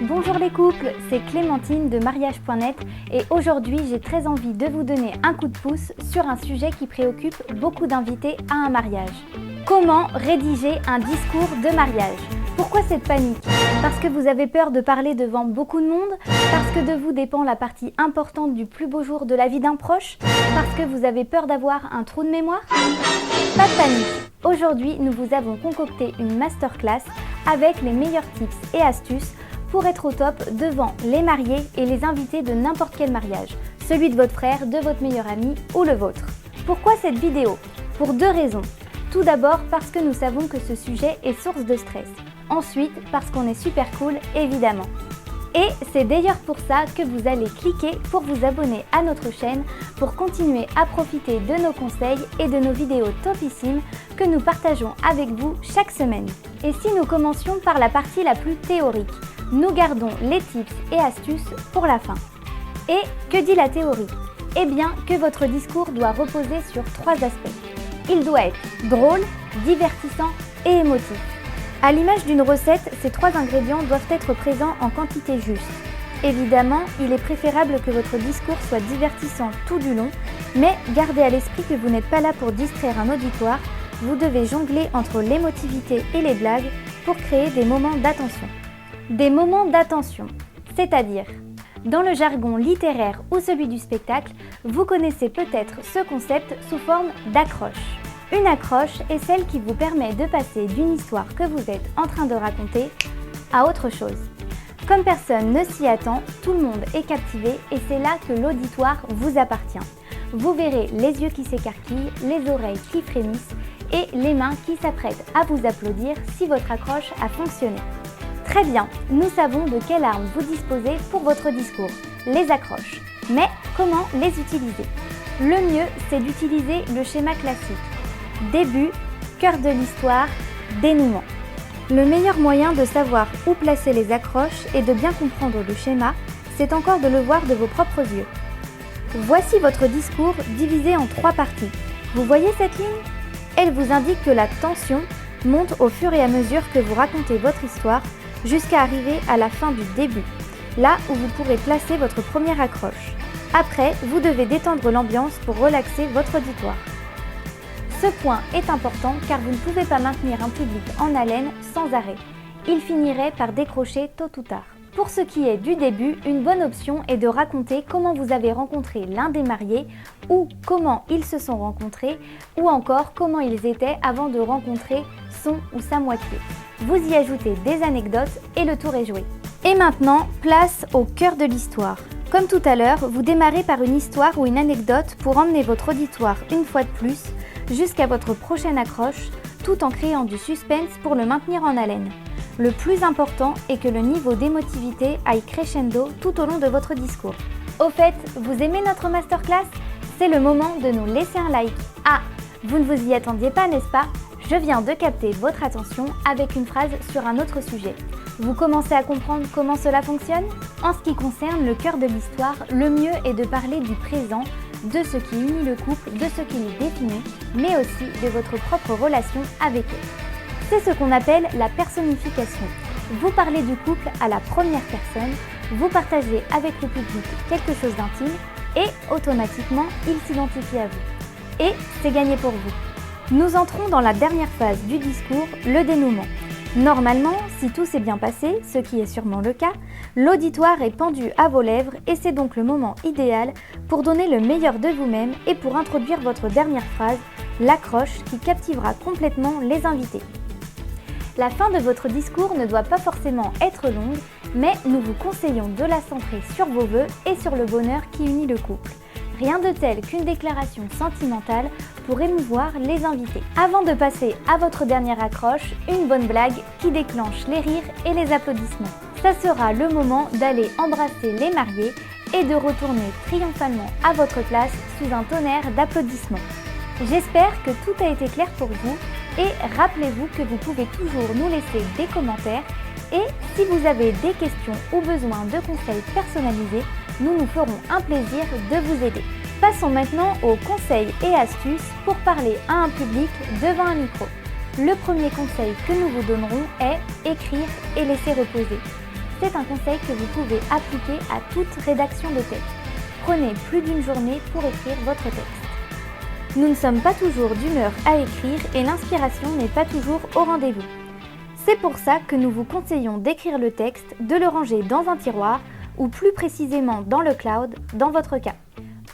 Bonjour les couples, c'est Clémentine de mariage.net et aujourd'hui j'ai très envie de vous donner un coup de pouce sur un sujet qui préoccupe beaucoup d'invités à un mariage. Comment rédiger un discours de mariage? Pourquoi cette panique? Parce que vous avez peur de parler devant beaucoup de monde? Parce que de vous dépend la partie importante du plus beau jour de la vie d'un proche? Parce que vous avez peur d'avoir un trou de mémoire? Pas de panique! Aujourd'hui, nous vous avons concocté une masterclass avec les meilleurs tips et astuces pour être au top devant les mariés et les invités de n'importe quel mariage, celui de votre frère, de votre meilleur ami ou le vôtre. Pourquoi cette vidéo? Pour deux raisons. Tout d'abord parce que nous savons que ce sujet est source de stress. Ensuite, parce qu'on est super cool, évidemment. Et c'est d'ailleurs pour ça que vous allez cliquer pour vous abonner à notre chaîne pour continuer à profiter de nos conseils et de nos vidéos topissimes que nous partageons avec vous chaque semaine. Et si nous commencions par la partie la plus théorique, nous gardons les tips et astuces pour la fin. Et que dit la théorie? Eh bien que votre discours doit reposer sur trois aspects. Il doit être drôle, divertissant et émotif. À l'image d'une recette, ces trois ingrédients doivent être présents en quantité juste. Évidemment, il est préférable que votre discours soit divertissant tout du long, mais gardez à l'esprit que vous n'êtes pas là pour distraire un auditoire, vous devez jongler entre l'émotivité et les blagues pour créer des moments d'attention. Des moments d'attention, c'est-à-dire, dans le jargon littéraire ou celui du spectacle, vous connaissez peut-être ce concept sous forme d'accroche. Une accroche est celle qui vous permet de passer d'une histoire que vous êtes en train de raconter à autre chose. Comme personne ne s'y attend, tout le monde est captivé et c'est là que l'auditoire vous appartient. Vous verrez les yeux qui s'écarquillent, les oreilles qui frémissent et les mains qui s'apprêtent à vous applaudir si votre accroche a fonctionné. Très bien, nous savons de quelle arme vous disposez pour votre discours, les accroches. Mais comment les utiliser? Le mieux, c'est d'utiliser le schéma classique. Début, cœur de l'histoire, dénouement. Le meilleur moyen de savoir où placer les accroches et de bien comprendre le schéma, c'est encore de le voir de vos propres yeux. Voici votre discours divisé en trois parties. Vous voyez cette ligne? Elle vous indique que la tension monte au fur et à mesure que vous racontez votre histoire jusqu'à arriver à la fin du début, là où vous pourrez placer votre première accroche. Après, vous devez détendre l'ambiance pour relaxer votre auditoire. Ce point est important car vous ne pouvez pas maintenir un public en haleine sans arrêt. Il finirait par décrocher tôt ou tard. Pour ce qui est du début, une bonne option est de raconter comment vous avez rencontré l'un des mariés ou comment ils se sont rencontrés ou encore comment ils étaient avant de rencontrer son ou sa moitié. Vous y ajoutez des anecdotes et le tour est joué. Et maintenant, place au cœur de l'histoire. Comme tout à l'heure, vous démarrez par une histoire ou une anecdote pour emmener votre auditoire une fois de plus jusqu'à votre prochaine accroche, tout en créant du suspense pour le maintenir en haleine. Le plus important est que le niveau d'émotivité aille crescendo tout au long de votre discours. Au fait, vous aimez notre masterclass? C'est le moment de nous laisser un like. Ah, vous ne vous y attendiez pas, n'est-ce pas? Je viens de capter votre attention avec une phrase sur un autre sujet. Vous commencez à comprendre comment cela fonctionne? En ce qui concerne le cœur de l'histoire, le mieux est de parler du présent, de ce qui unit le couple, de ce qui les définit, mais aussi de votre propre relation avec eux. C'est ce qu'on appelle la personnification. Vous parlez du couple à la première personne, vous partagez avec le public quelque chose d'intime et automatiquement il s'identifie à vous. Et c'est gagné pour vous. Nous entrons dans la dernière phase du discours, le dénouement. Normalement, si tout s'est bien passé, ce qui est sûrement le cas, l'auditoire est pendu à vos lèvres et c'est donc le moment idéal pour donner le meilleur de vous-même et pour introduire votre dernière phrase, l'accroche qui captivera complètement les invités. La fin de votre discours ne doit pas forcément être longue, mais nous vous conseillons de la centrer sur vos vœux et sur le bonheur qui unit le couple. Rien de tel qu'une déclaration sentimentale pour émouvoir les invités. Avant de passer à votre dernière accroche, une bonne blague qui déclenche les rires et les applaudissements. Ça sera le moment d'aller embrasser les mariés et de retourner triomphalement à votre place sous un tonnerre d'applaudissements. J'espère que tout a été clair pour vous et rappelez-vous que vous pouvez toujours nous laisser des commentaires et si vous avez des questions ou besoin de conseils personnalisés, nous nous ferons un plaisir de vous aider. Passons maintenant aux conseils et astuces pour parler à un public devant un micro. Le premier conseil que nous vous donnerons est écrire et laisser reposer. c'est un conseil que vous pouvez appliquer à toute rédaction de texte. Prenez plus d'une journée pour écrire votre texte. Nous ne sommes pas toujours d'humeur à écrire et l'inspiration n'est pas toujours au rendez-vous. C'est pour ça que nous vous conseillons d'écrire le texte, de le ranger dans un tiroir ou plus précisément dans le cloud, dans votre cas.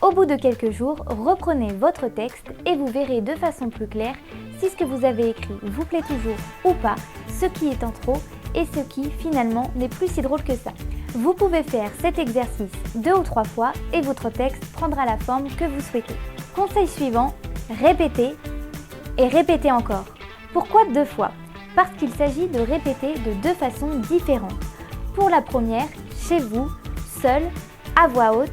Au bout de quelques jours, reprenez votre texte et vous verrez de façon plus claire si ce que vous avez écrit vous plaît toujours ou pas, ce qui est en trop et ce qui finalement n'est plus si drôle que ça. Vous pouvez faire cet exercice 2 ou 3 fois et votre texte prendra la forme que vous souhaitez. Conseil suivant, répétez et répétez encore. Pourquoi 2 fois ? Parce qu'il s'agit de répéter de 2 façons différentes. Pour la première, chez vous, seul, à voix haute,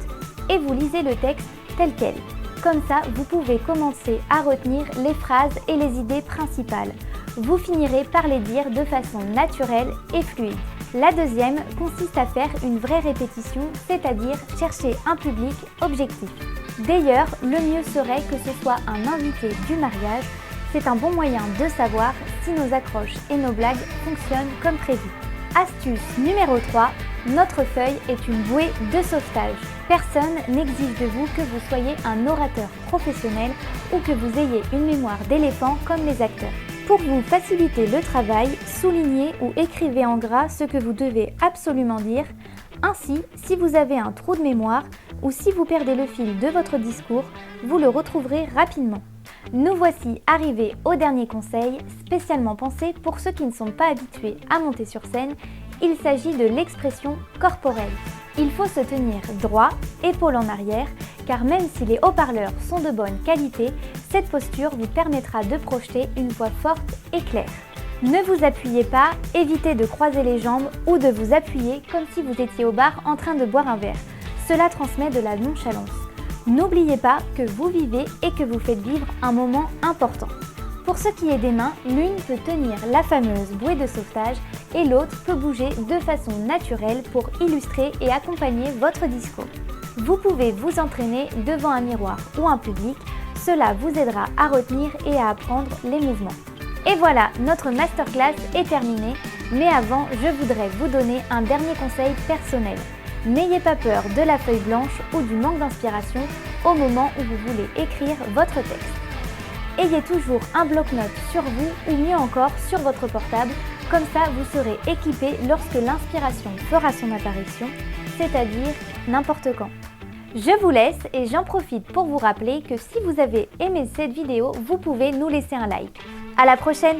et vous lisez le texte tel quel. Comme ça, vous pouvez commencer à retenir les phrases et les idées principales. Vous finirez par les dire de façon naturelle et fluide. La deuxième consiste à faire une vraie répétition, c'est-à-dire chercher un public objectif. D'ailleurs, le mieux serait que ce soit un invité du mariage. C'est un bon moyen de savoir si nos accroches et nos blagues fonctionnent comme prévu. Astuce numéro 3, notre feuille est une bouée de sauvetage. Personne n'exige de vous que vous soyez un orateur professionnel ou que vous ayez une mémoire d'éléphant comme les acteurs. Pour vous faciliter le travail, soulignez ou écrivez en gras ce que vous devez absolument dire. Ainsi, si vous avez un trou de mémoire ou si vous perdez le fil de votre discours, vous le retrouverez rapidement. Nous voici arrivés au dernier conseil, spécialement pensé pour ceux qui ne sont pas habitués à monter sur scène. Il s'agit de l'expression corporelle. Il faut se tenir droit, épaules en arrière, car même si les haut-parleurs sont de bonne qualité, cette posture vous permettra de projeter une voix forte et claire. Ne vous appuyez pas, évitez de croiser les jambes ou de vous appuyer comme si vous étiez au bar en train de boire un verre. Cela transmet de la nonchalance. N'oubliez pas que vous vivez et que vous faites vivre un moment important. Pour ce qui est des mains, l'une peut tenir la fameuse bouée de sauvetage et l'autre peut bouger de façon naturelle pour illustrer et accompagner votre discours. Vous pouvez vous entraîner devant un miroir ou un public, cela vous aidera à retenir et à apprendre les mouvements. Et voilà, notre masterclass est terminée, mais avant, je voudrais vous donner un dernier conseil personnel. N'ayez pas peur de la feuille blanche ou du manque d'inspiration au moment où vous voulez écrire votre texte. Ayez toujours un bloc-notes sur vous ou mieux encore sur votre portable, comme ça vous serez équipé lorsque l'inspiration fera son apparition, c'est-à-dire n'importe quand. Je vous laisse et j'en profite pour vous rappeler que si vous avez aimé cette vidéo, vous pouvez nous laisser un like. À la prochaine!